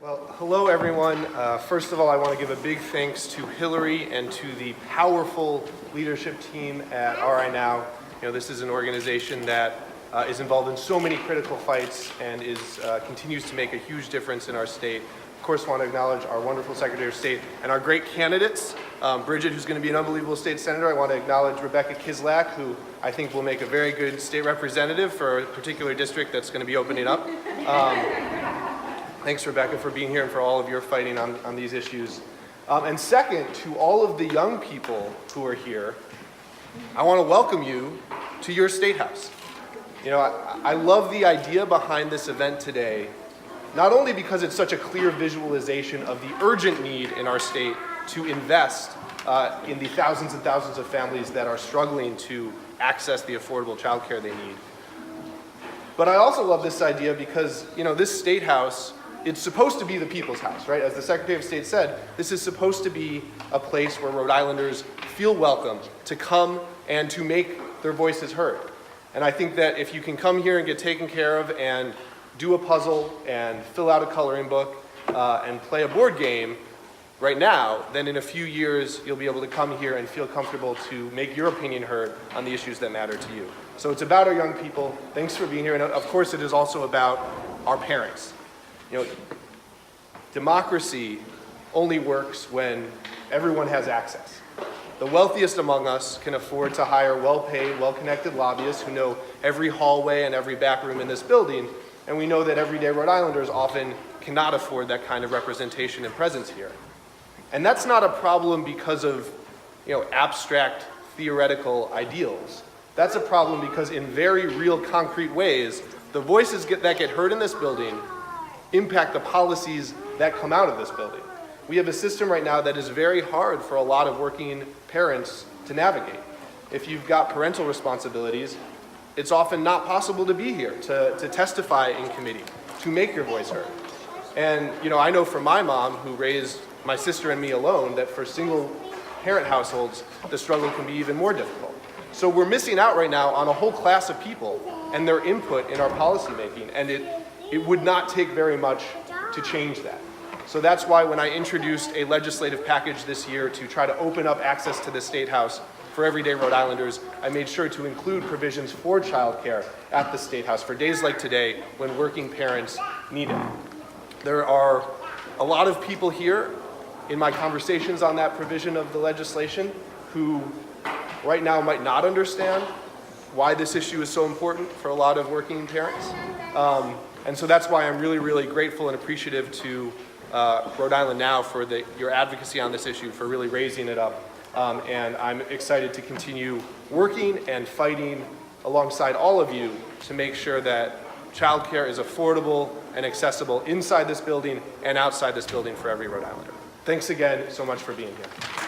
Well, hello everyone. First of all, I want to give a big thanks to Hillary and to the powerful leadership team at RI Now. You know, this is an organization that is involved in so many critical fights and continues to make a huge difference in our state. Of course, I want to acknowledge our wonderful Secretary of State and our great candidates. Bridget, who's going to be an unbelievable state senator. I want to acknowledge Rebecca Kislak, who I think will make a very good state representative for a particular district that's going to be opening up. Thanks, Rebecca, for being here and for all of your fighting on these issues. And second, to all of the young people who are here, I want to welcome you to your state house. You know, I love the idea behind this event today, not only because it's such a clear visualization of the urgent need in our state to invest in the thousands and thousands of families that are struggling to access the affordable childcare they need. But I also love this idea because, you know, this state house, it's supposed to be the people's house, right? As the Secretary of State said, this is supposed to be a place where Rhode Islanders feel welcome to come and to make their voices heard. And I think that if you can come here and get taken care of and do a puzzle and fill out a coloring book and play a board game right now, then in a few years you'll be able to come here and feel comfortable to make your opinion heard on the issues that matter to you. So it's about our young people. Thanks for being here. And of course it is also about our parents. You know, democracy only works when everyone has access. The wealthiest among us can afford to hire well-paid, well-connected lobbyists who know every hallway and every back room in this building, and we know that everyday Rhode Islanders often cannot afford that kind of representation and presence here. And that's not a problem because of, you know, abstract theoretical ideals. That's a problem because in very real concrete ways, the voices that get heard in this building impact the policies that come out of this building. We have a system right now that is very hard for a lot of working parents to navigate. If you've got parental responsibilities, it's often not possible to be here, to testify in committee, to make your voice heard. And you know, I know from my mom, who raised my sister and me alone, that for single parent households, the struggle can be even more difficult. So we're missing out right now on a whole class of people and their input in our policymaking, and it would not take very much to change that. So that's why when I introduced a legislative package this year to try to open up access to the State House for everyday Rhode Islanders, I made sure to include provisions for childcare at the State House for days like today when working parents need it. There are a lot of people here in my conversations on that provision of the legislation who right now might not understand why this issue is so important for a lot of working parents. And so that's why I'm really, really grateful and appreciative to Rhode Island Now for your advocacy on this issue, for really raising it up. And I'm excited to continue working and fighting alongside all of you to make sure that childcare is affordable and accessible inside this building and outside this building for every Rhode Islander. Thanks again so much for being here.